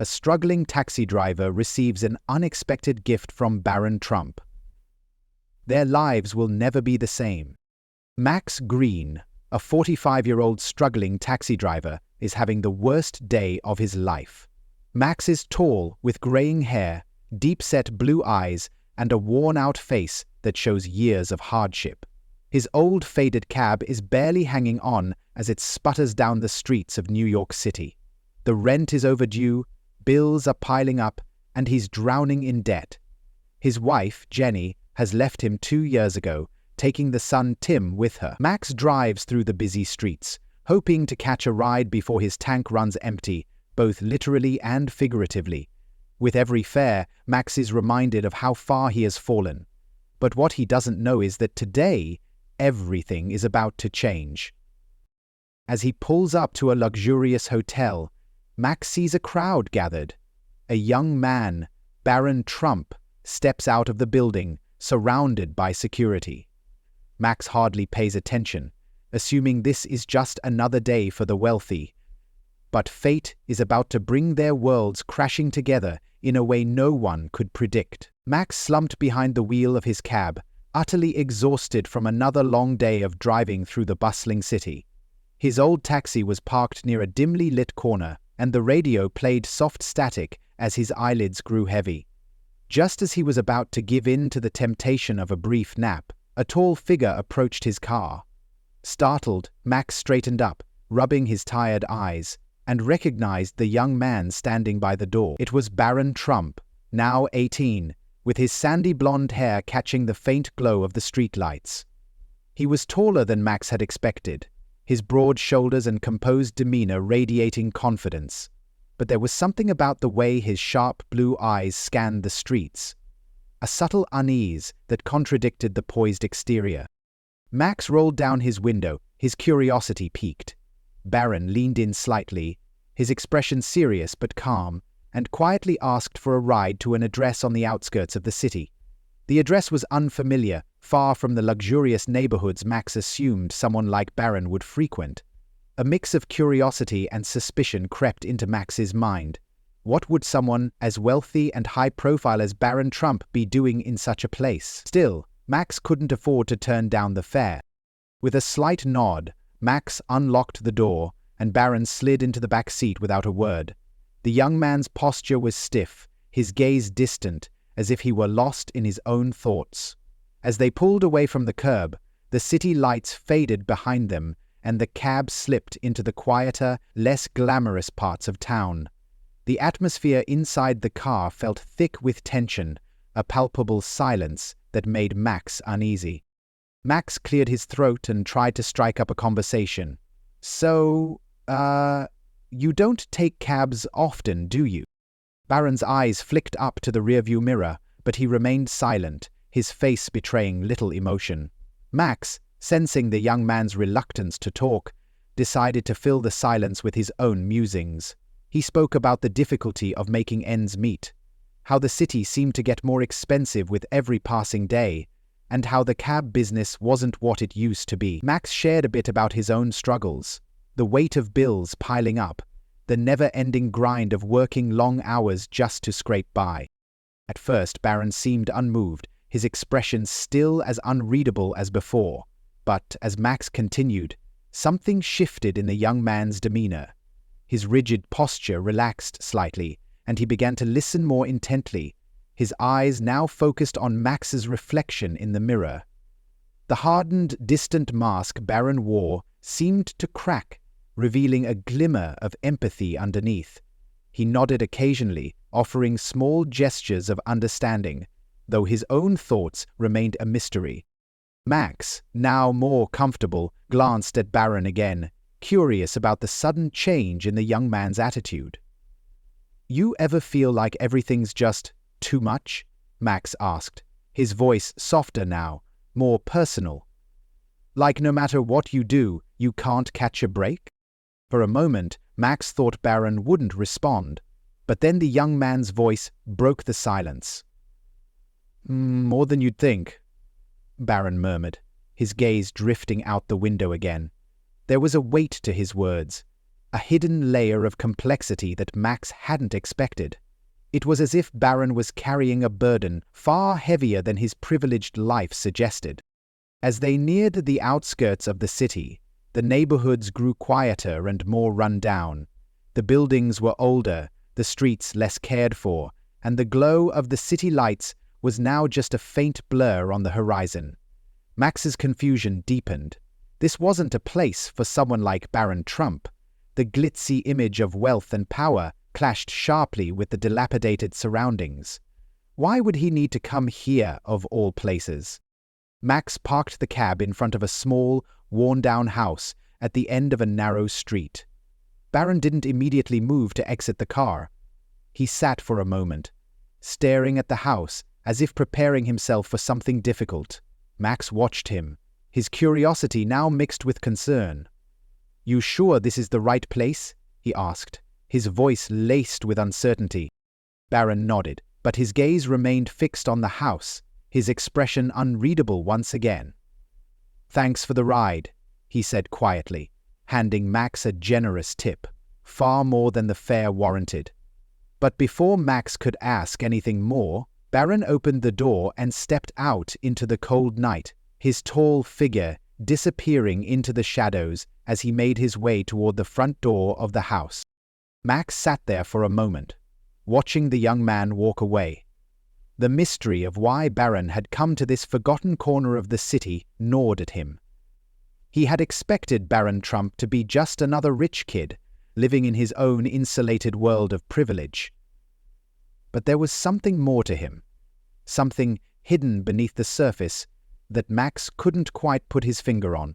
a struggling taxi driver receives an unexpected gift from Barron Trump. Their lives will never be the same. Max Green, a 45-year-old struggling taxi driver, is having the worst day of his life. Max is tall, with graying hair, deep-set blue eyes, and a worn-out face that shows years of hardship. His old faded cab is barely hanging on as it sputters down the streets of New York City. The rent is overdue, bills are piling up, and he's drowning in debt. His wife, Jenny, has left him 2 years ago, taking the son Tim with her. Max drives through the busy streets, hoping to catch a ride before his tank runs empty, both literally and figuratively. With every fare, Max is reminded of how far he has fallen. But what he doesn't know is that today, everything is about to change. As he pulls up to a luxurious hotel, Max sees a crowd gathered. A young man, Barron Trump, steps out of the building, surrounded by security. Max hardly pays attention, assuming this is just another day for the wealthy. But fate is about to bring their worlds crashing together in a way no one could predict. Max slumped behind the wheel of his cab, utterly exhausted from another long day of driving through the bustling city. His old taxi was parked near a dimly lit corner, and the radio played soft static as his eyelids grew heavy. Just as he was about to give in to the temptation of a brief nap, a tall figure approached his car. Startled, Max straightened up, rubbing his tired eyes, and recognized the young man standing by the door. It was Barron Trump, now 18, with his sandy blonde hair catching the faint glow of the streetlights. He was taller than Max had expected, his broad shoulders and composed demeanor radiating confidence. But there was something about the way his sharp blue eyes scanned the streets, a subtle unease that contradicted the poised exterior. Max rolled down his window, his curiosity piqued. Barron leaned in slightly, his expression serious but calm, and quietly asked for a ride to an address on the outskirts of the city. The address was unfamiliar, far from the luxurious neighborhoods Max assumed someone like Barron would frequent. A mix of curiosity and suspicion crept into Max's mind. What would someone as wealthy and high-profile as Barron Trump be doing in such a place? Still, Max couldn't afford to turn down the fare. With a slight nod, Max unlocked the door, and Barron slid into the back seat without a word. The young man's posture was stiff, his gaze distant, as if he were lost in his own thoughts. As they pulled away from the curb, the city lights faded behind them, and the cab slipped into the quieter, less glamorous parts of town. The atmosphere inside the car felt thick with tension, a palpable silence that made Max uneasy. Max cleared his throat and tried to strike up a conversation. "So, you don't take cabs often, do you?" Barron's eyes flicked up to the rearview mirror, but he remained silent, his face betraying little emotion. Max, sensing the young man's reluctance to talk, decided to fill the silence with his own musings. He spoke about the difficulty of making ends meet, how the city seemed to get more expensive with every passing day, and how the cab business wasn't what it used to be. Max shared a bit about his own struggles, the weight of bills piling up, the never-ending grind of working long hours just to scrape by. At first, Barron seemed unmoved, his expression still as unreadable as before. But as Max continued, something shifted in the young man's demeanor. His rigid posture relaxed slightly, and he began to listen more intently, his eyes now focused on Max's reflection in the mirror. The hardened, distant mask Barron wore seemed to crack, revealing a glimmer of empathy underneath. He nodded occasionally, offering small gestures of understanding, though his own thoughts remained a mystery. Max, now more comfortable, glanced at Barron again, curious about the sudden change in the young man's attitude. "You ever feel like everything's just too much?" Max asked, his voice softer now, more personal. "Like no matter what you do, you can't catch a break?" For a moment, Max thought Barron wouldn't respond, but then the young man's voice broke the silence. "More than you'd think," Barron murmured, his gaze drifting out the window again. There was a weight to his words, a hidden layer of complexity that Max hadn't expected. It was as if Barron was carrying a burden far heavier than his privileged life suggested. As they neared the outskirts of the city, the neighborhoods grew quieter and more run down. The buildings were older, the streets less cared for, and the glow of the city lights was now just a faint blur on the horizon. Max's confusion deepened. This wasn't a place for someone like Barron Trump. The glitzy image of wealth and power clashed sharply with the dilapidated surroundings. Why would he need to come here, of all places? Max parked the cab in front of a small, worn-down house at the end of a narrow street. Barron didn't immediately move to exit the car. He sat for a moment, staring at the house as if preparing himself for something difficult. Max watched him, his curiosity now mixed with concern. "You sure this is the right place?" he asked, his voice laced with uncertainty. Barron nodded, but his gaze remained fixed on the house, his expression unreadable once again. "Thanks for the ride," he said quietly, handing Max a generous tip, far more than the fare warranted. But before Max could ask anything more, Barron opened the door and stepped out into the cold night, his tall figure disappearing into the shadows as he made his way toward the front door of the house. Max sat there for a moment, watching the young man walk away. The mystery of why Barron had come to this forgotten corner of the city gnawed at him. He had expected Barron Trump to be just another rich kid, living in his own insulated world of privilege. But there was something more to him, something hidden beneath the surface that Max couldn't quite put his finger on.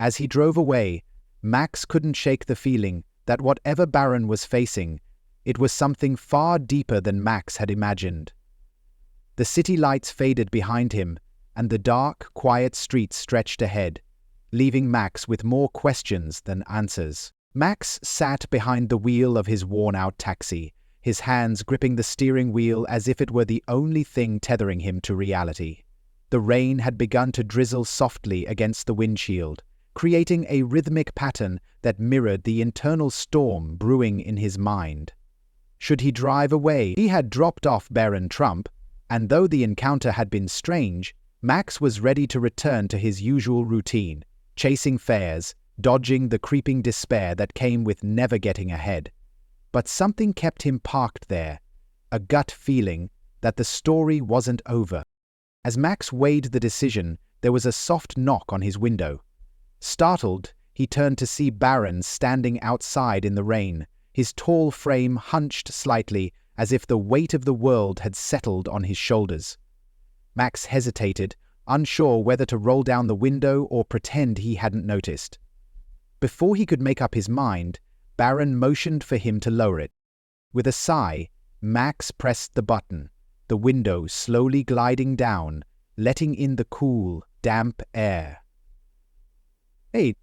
As he drove away, Max couldn't shake the feeling that whatever Barron was facing, it was something far deeper than Max had imagined. The city lights faded behind him, and the dark, quiet streets stretched ahead, leaving Max with more questions than answers. Max sat behind the wheel of his worn-out taxi, his hands gripping the steering wheel as if it were the only thing tethering him to reality. The rain had begun to drizzle softly against the windshield, creating a rhythmic pattern that mirrored the internal storm brewing in his mind. Should he drive away? He had dropped off Barron Trump, and though the encounter had been strange, Max was ready to return to his usual routine, chasing fares, dodging the creeping despair that came with never getting ahead. But something kept him parked there, a gut feeling that the story wasn't over. As Max weighed the decision, there was a soft knock on his window. Startled, he turned to see Barron standing outside in the rain, his tall frame hunched slightly as if the weight of the world had settled on his shoulders. Max hesitated, unsure whether to roll down the window or pretend he hadn't noticed. Before he could make up his mind, Barron motioned for him to lower it. With a sigh, Max pressed the button, the window slowly gliding down, letting in the cool, damp air. "Hey."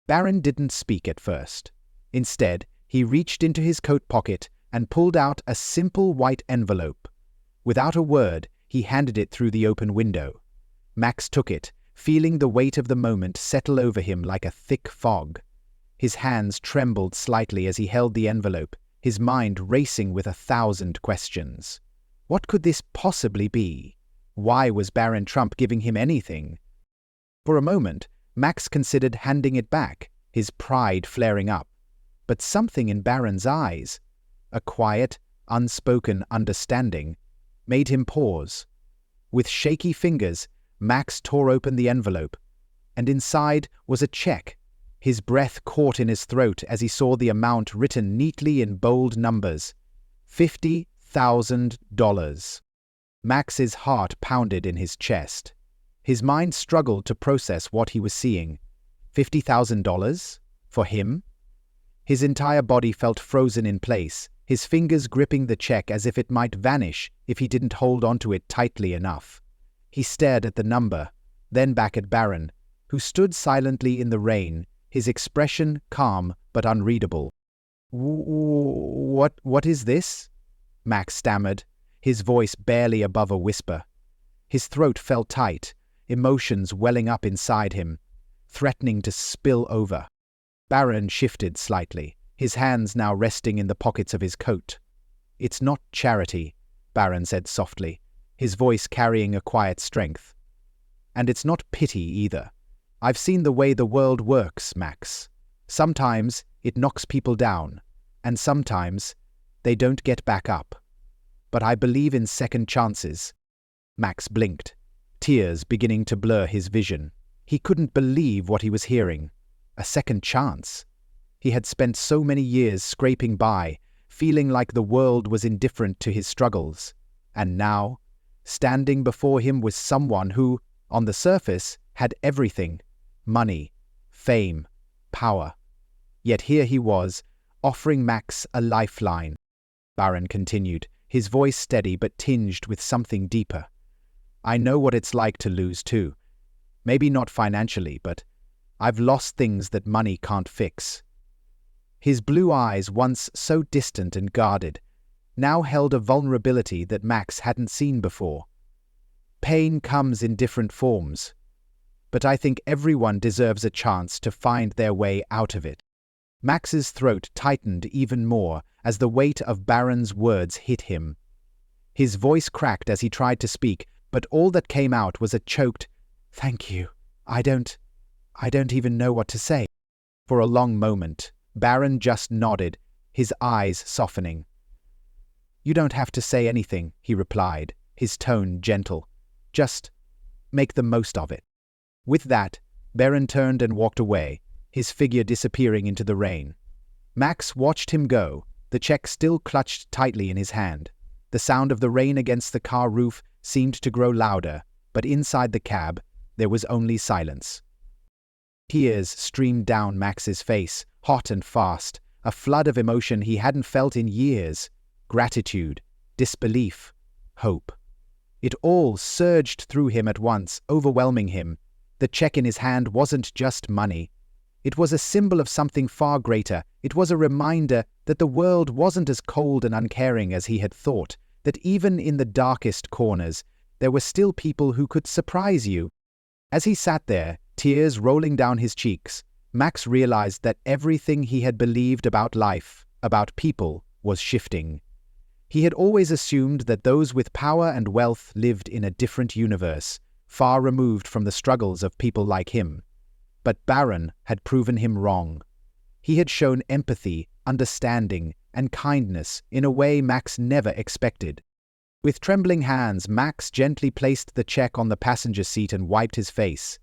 Barron didn't speak at first. Instead, he reached into his coat pocket and pulled out a simple white envelope. Without a word, he handed it through the open window. Max took it, feeling the weight of the moment settle over him like a thick fog. His hands trembled slightly as he held the envelope, his mind racing with 1,000 questions. What could this possibly be? Why was Barron Trump giving him anything? For a moment, Max considered handing it back, his pride flaring up. But something in Barron's eyes, a quiet, unspoken understanding, made him pause. With shaky fingers, Max tore open the envelope, and inside was a check. His breath caught in his throat as he saw the amount written neatly in bold numbers. $50,000. Max's heart pounded in his chest. His mind struggled to process what he was seeing. $50,000? For him? His entire body felt frozen in place, his fingers gripping the check as if it might vanish if he didn't hold onto it tightly enough. He stared at the number, then back at Barron, who stood silently in the rain, his expression calm but unreadable. What is this?" Max stammered, his voice barely above a whisper. His throat felt tight, emotions welling up inside him. threatening to spill over. Barron shifted slightly, his hands now resting in the pockets of his coat. "It's not charity," Barron said softly, his voice carrying a quiet strength. "And it's not pity either. I've seen the way the world works, Max. Sometimes it knocks people down, and sometimes they don't get back up. But I believe in second chances." Max blinked, tears beginning to blur his vision. He couldn't believe what he was hearing. A second chance? He had spent so many years scraping by, feeling like the world was indifferent to his struggles. And now, standing before him was someone who, on the surface, had everything: money, fame, power. Yet here he was, offering Max a lifeline. Barron continued, his voice steady but tinged with something deeper. "I know what it's like to lose too. Maybe not financially, but I've lost things that money can't fix." His blue eyes, once so distant and guarded, now held a vulnerability that Max hadn't seen before. "Pain comes in different forms, but I think everyone deserves a chance to find their way out of it." Max's throat tightened even more as the weight of Barron's words hit him. His voice cracked as he tried to speak, but all that came out was a choked, "Thank you. I don't even know what to say." For a long moment, Barron just nodded, his eyes softening. "You don't have to say anything," he replied, his tone gentle. "Just make the most of it." With that, Barron turned and walked away, his figure disappearing into the rain. Max watched him go, the check still clutched tightly in his hand. The sound of the rain against the car roof seemed to grow louder, but inside the cab, there was only silence. Tears streamed down Max's face, hot and fast, a flood of emotion he hadn't felt in years: gratitude, disbelief, hope. It all surged through him at once, overwhelming him. The check in his hand wasn't just money. It was a symbol of something far greater. It was a reminder that the world wasn't as cold and uncaring as he had thought, that even in the darkest corners, there were still people who could surprise you. As he sat there, tears rolling down his cheeks, Max realized that everything he had believed about life, about people, was shifting. He had always assumed that those with power and wealth lived in a different universe, far removed from the struggles of people like him. But Barron had proven him wrong. He had shown empathy, understanding, and kindness in a way Max never expected. With trembling hands, Max gently placed the check on the passenger seat and wiped his face.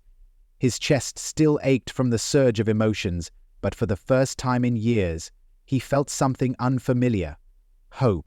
His chest still ached from the surge of emotions, but for the first time in years, he felt something unfamiliar: hope.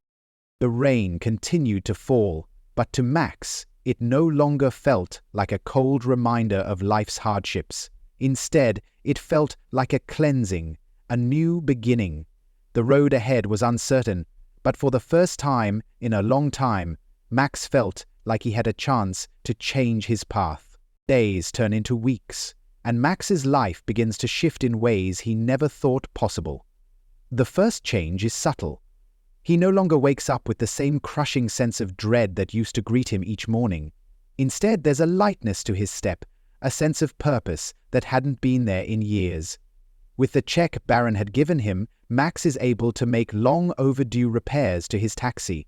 The rain continued to fall, but to Max, it no longer felt like a cold reminder of life's hardships. Instead, it felt like a cleansing, a new beginning. The road ahead was uncertain, but for the first time in a long time, Max felt like he had a chance to change his path. Days turn into weeks, and Max's life begins to shift in ways he never thought possible. The first change is subtle. He no longer wakes up with the same crushing sense of dread that used to greet him each morning. Instead, there's a lightness to his step, a sense of purpose that hadn't been there in years. With the check Barron had given him, Max is able to make long overdue repairs to his taxi.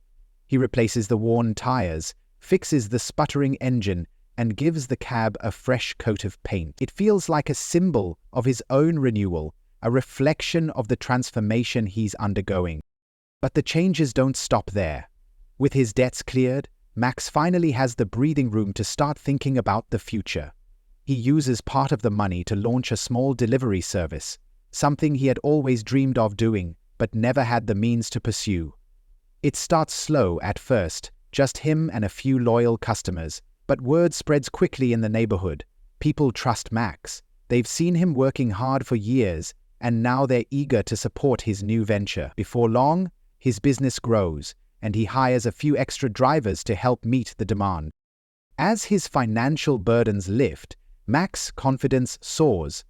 He replaces the worn tires, fixes the sputtering engine, and gives the cab a fresh coat of paint. It feels like a symbol of his own renewal, a reflection of the transformation he's undergoing. But the changes don't stop there. With his debts cleared, Max finally has the breathing room to start thinking about the future. He uses part of the money to launch a small delivery service, something he had always dreamed of doing, but never had the means to pursue. It starts slow at first, just him and a few loyal customers, but word spreads quickly in the neighborhood. People trust Max. They've seen him working hard for years, and now they're eager to support his new venture. Before long, his business grows, and he hires a few extra drivers to help meet the demand. As his financial burdens lift, Max's confidence soars.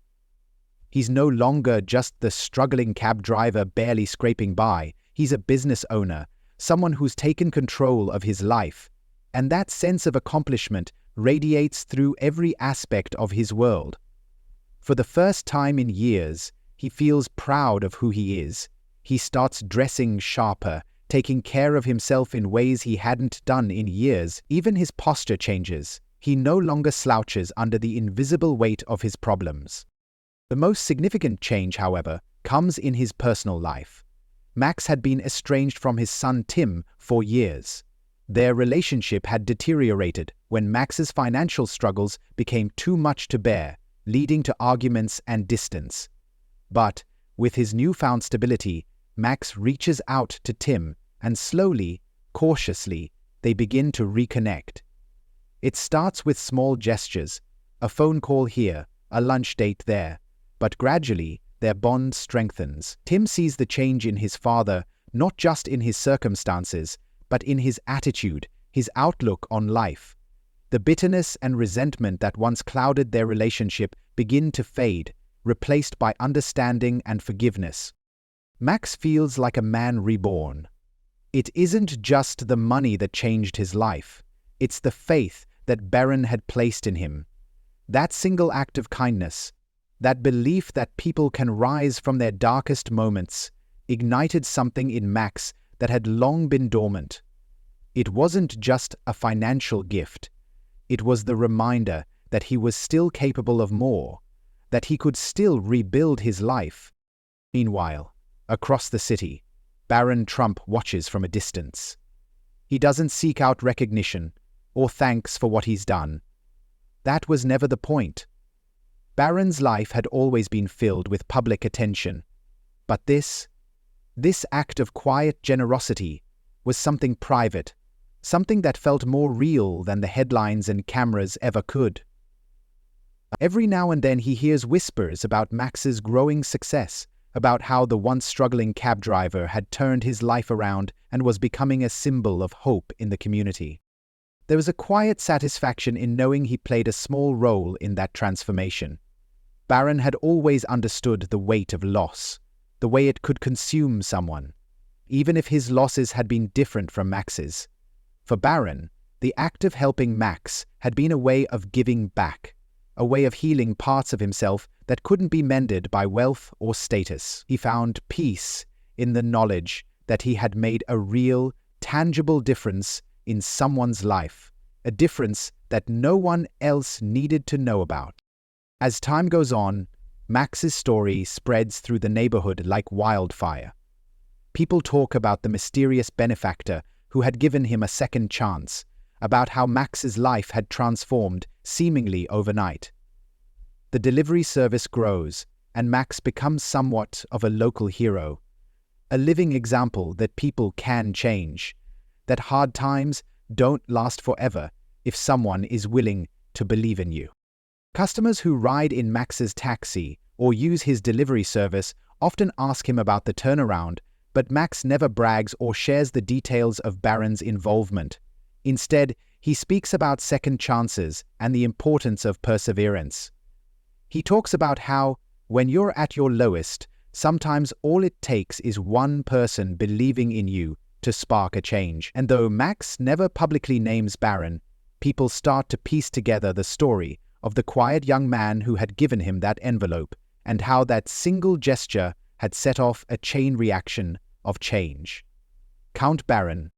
He's no longer just the struggling cab driver barely scraping by. He's a business owner, someone who's taken control of his life, and that sense of accomplishment radiates through every aspect of his world. For the first time in years, he feels proud of who he is. He starts dressing sharper, taking care of himself in ways he hadn't done in years. Even his posture changes. He no longer slouches under the invisible weight of his problems. The most significant change, however, comes in his personal life. Max had been estranged from his son Tim for years. Their relationship had deteriorated when Max's financial struggles became too much to bear, leading to arguments and distance. But, with his newfound stability, Max reaches out to Tim, and slowly, cautiously, they begin to reconnect. It starts with small gestures, a phone call here, a lunch date there, but gradually, their bond strengthens. Tim sees the change in his father, not just in his circumstances, but in his attitude, his outlook on life. The bitterness and resentment that once clouded their relationship begin to fade, replaced by understanding and forgiveness. Max feels like a man reborn. It isn't just the money that changed his life, it's the faith that Barron had placed in him. That single act of kindness, that belief that people can rise from their darkest moments, ignited something in Max that had long been dormant. It wasn't just a financial gift. It was the reminder that he was still capable of more, that he could still rebuild his life. Meanwhile, across the city, Barron Trump watches from a distance. He doesn't seek out recognition or thanks for what he's done. That was never the point. Barron's life had always been filled with public attention. But this act of quiet generosity was something private, something that felt more real than the headlines and cameras ever could. Every now and then he hears whispers about Max's growing success, about how the once struggling cab driver had turned his life around and was becoming a symbol of hope in the community. There was a quiet satisfaction in knowing he played a small role in that transformation. Barron had always understood the weight of loss, the way it could consume someone, even if his losses had been different from Max's. For Barron, the act of helping Max had been a way of giving back, a way of healing parts of himself that couldn't be mended by wealth or status. He found peace in the knowledge that he had made a real, tangible difference in someone's life, a difference that no one else needed to know about. As time goes on, Max's story spreads through the neighborhood like wildfire. People talk about the mysterious benefactor who had given him a second chance, about how Max's life had transformed seemingly overnight. The delivery service grows, and Max becomes somewhat of a local hero, a living example that people can change, that hard times don't last forever if someone is willing to believe in you. Customers who ride in Max's taxi or use his delivery service often ask him about the turnaround, but Max never brags or shares the details of Barron's involvement. Instead, he speaks about second chances and the importance of perseverance. He talks about how, when you're at your lowest, sometimes all it takes is one person believing in you to spark a change. And though Max never publicly names Barron, people start to piece together the story of the quiet young man who had given him that envelope, and how that single gesture had set off a chain reaction of change. Count Barron.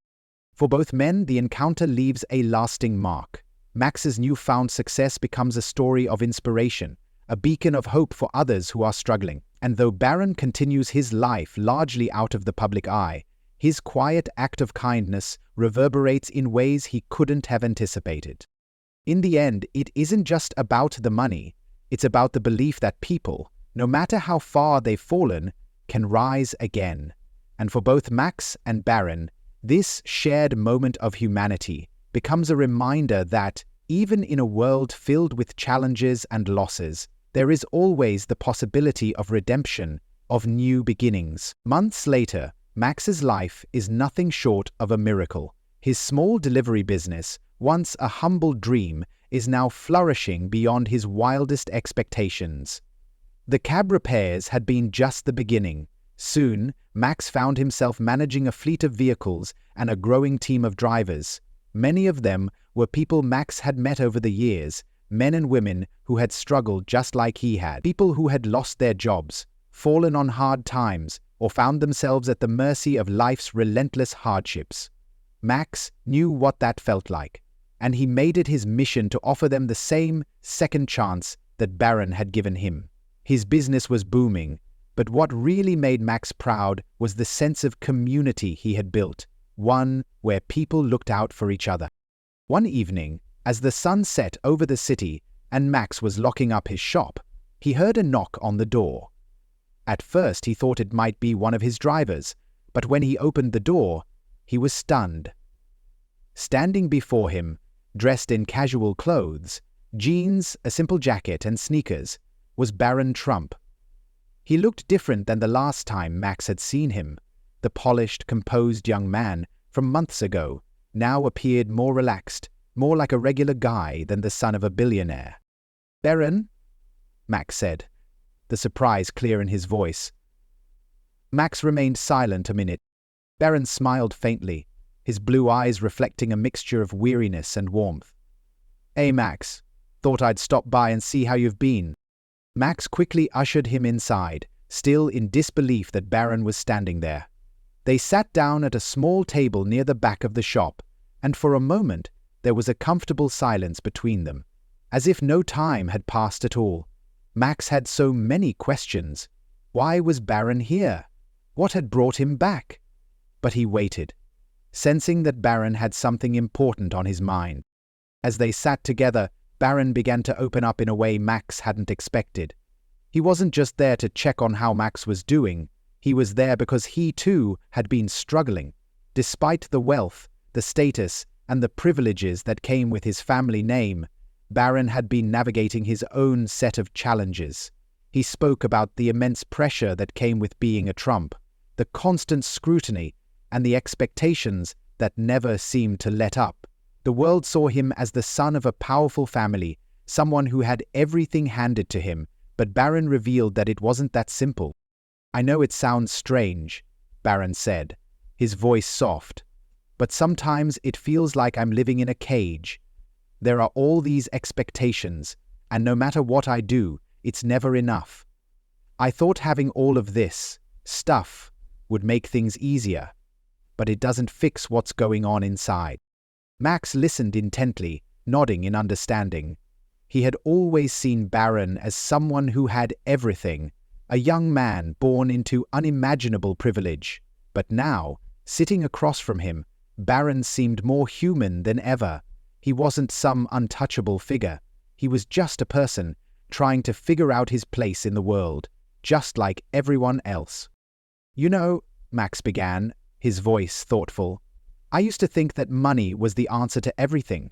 For both men, the encounter leaves a lasting mark. Max's newfound success becomes a story of inspiration, a beacon of hope for others who are struggling. And though Barron continues his life largely out of the public eye, his quiet act of kindness reverberates in ways he couldn't have anticipated. In the end, it isn't just about the money, it's about the belief that people, no matter how far they've fallen, can rise again. And for both Max and Barron, this shared moment of humanity becomes a reminder that, even in a world filled with challenges and losses, there is always the possibility of redemption, of new beginnings. Months later, Max's life is nothing short of a miracle. His small delivery business, once a humble dream, is now flourishing beyond his wildest expectations. The cab repairs had been just the beginning. Soon, Max found himself managing a fleet of vehicles and a growing team of drivers. Many of them were people Max had met over the years, men and women who had struggled just like he had, people who had lost their jobs, fallen on hard times, or found themselves at the mercy of life's relentless hardships. Max knew what that felt like, and he made it his mission to offer them the same second chance that Barron had given him. His business was booming, but what really made Max proud was the sense of community he had built, one where people looked out for each other. One evening, as the sun set over the city and Max was locking up his shop, he heard a knock on the door. At first he thought it might be one of his drivers, but when he opened the door, he was stunned. Standing before him, dressed in casual clothes, jeans, a simple jacket, and sneakers, was Barron Trump. He looked different than the last time Max had seen him. The polished, composed young man from months ago now appeared more relaxed, more like a regular guy than the son of a billionaire. "Barron?" Max said, the surprise clear in his voice. Max remained silent a minute. Barron smiled faintly, his blue eyes reflecting a mixture of weariness and warmth. "Hey, Max. Thought I'd stop by and see how you've been." Max quickly ushered him inside, still in disbelief that Barron was standing there. They sat down at a small table near the back of the shop, and for a moment there was a comfortable silence between them, as if no time had passed at all. Max had so many questions. Why was Barron here? What had brought him back? But he waited, sensing that Barron had something important on his mind. As they sat together, Barron began to open up in a way Max hadn't expected. He wasn't just there to check on how Max was doing. He was there because he too had been struggling. Despite the wealth, the status, and the privileges that came with his family name, Barron had been navigating his own set of challenges. He spoke about the immense pressure that came with being a Trump, the constant scrutiny, and the expectations that never seemed to let up. The world saw him as the son of a powerful family, someone who had everything handed to him, but Barron revealed that it wasn't that simple. "I know it sounds strange," Barron said, his voice soft, "but sometimes it feels like I'm living in a cage. There are all these expectations, and no matter what I do, it's never enough. I thought having all of this stuff would make things easier, but it doesn't fix what's going on inside." Max listened intently, nodding in understanding. He had always seen Barron as someone who had everything, a young man born into unimaginable privilege. But now, sitting across from him, Barron seemed more human than ever. He wasn't some untouchable figure. He was just a person, trying to figure out his place in the world, just like everyone else. "You know," Max began, his voice thoughtful, "I used to think that money was the answer to everything.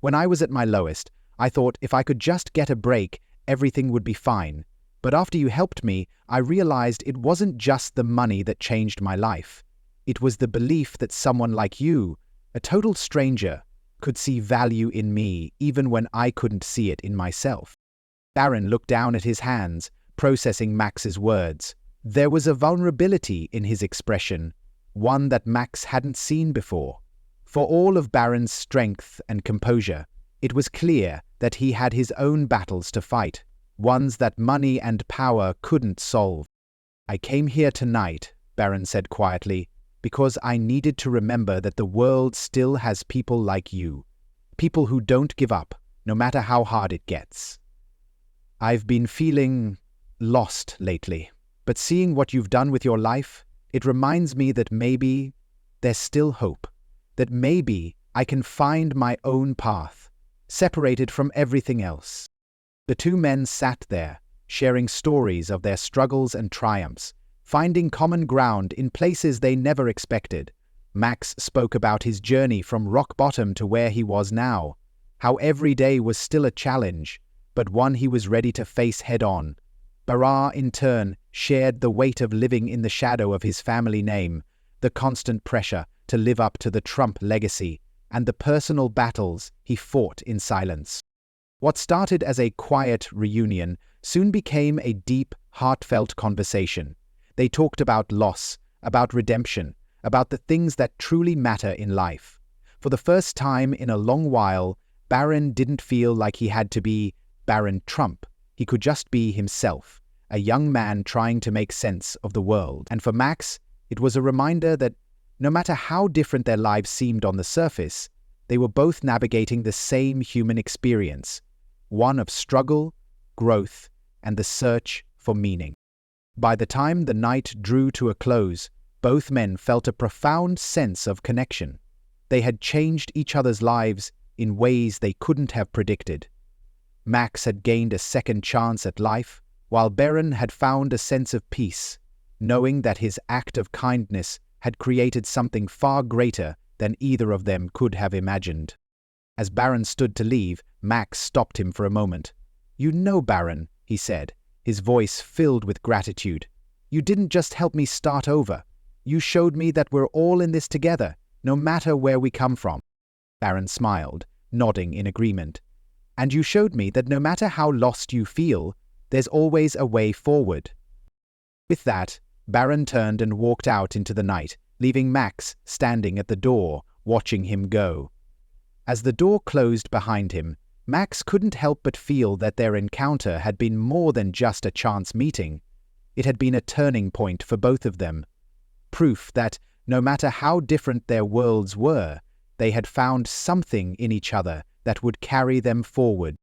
When I was at my lowest, I thought if I could just get a break, everything would be fine. But after you helped me, I realized it wasn't just the money that changed my life. It was the belief that someone like you, a total stranger, could see value in me even when I couldn't see it in myself." Barron looked down at his hands, processing Max's words. There was a vulnerability in his expression, one that Max hadn't seen before. For all of Barron's strength and composure, it was clear that he had his own battles to fight, ones that money and power couldn't solve. "I came here tonight," Barron said quietly, "because I needed to remember that the world still has people like you, people who don't give up, no matter how hard it gets. I've been feeling lost lately, but seeing what you've done with your life, it reminds me that maybe there's still hope, that maybe I can find my own path, separated from everything else." The two men sat there, sharing stories of their struggles and triumphs, finding common ground in places they never expected. Max spoke about his journey from rock bottom to where he was now, how every day was still a challenge, but one he was ready to face head-on. Barron, in turn, shared the weight of living in the shadow of his family name, the constant pressure to live up to the Trump legacy, and the personal battles he fought in silence. What started as a quiet reunion soon became a deep, heartfelt conversation. They talked about loss, about redemption, about the things that truly matter in life. For the first time in a long while, Barron didn't feel like he had to be Barron Trump. He could just be himself, a young man trying to make sense of the world. And for Max, it was a reminder that no matter how different their lives seemed on the surface, they were both navigating the same human experience, one of struggle, growth, and the search for meaning. By the time the night drew to a close, both men felt a profound sense of connection. They had changed each other's lives in ways they couldn't have predicted. Max had gained a second chance at life, while Barron had found a sense of peace, knowing that his act of kindness had created something far greater than either of them could have imagined. As Barron stood to leave, Max stopped him for a moment. "You know, Barron," he said, his voice filled with gratitude, "you didn't just help me start over. You showed me that we're all in this together, no matter where we come from." Barron smiled, nodding in agreement. "And you showed me that no matter how lost you feel, there's always a way forward." With that, Barron turned and walked out into the night, leaving Max standing at the door, watching him go. As the door closed behind him, Max couldn't help but feel that their encounter had been more than just a chance meeting. It had been a turning point for both of them. Proof that, no matter how different their worlds were, they had found something in each other that would carry them forward.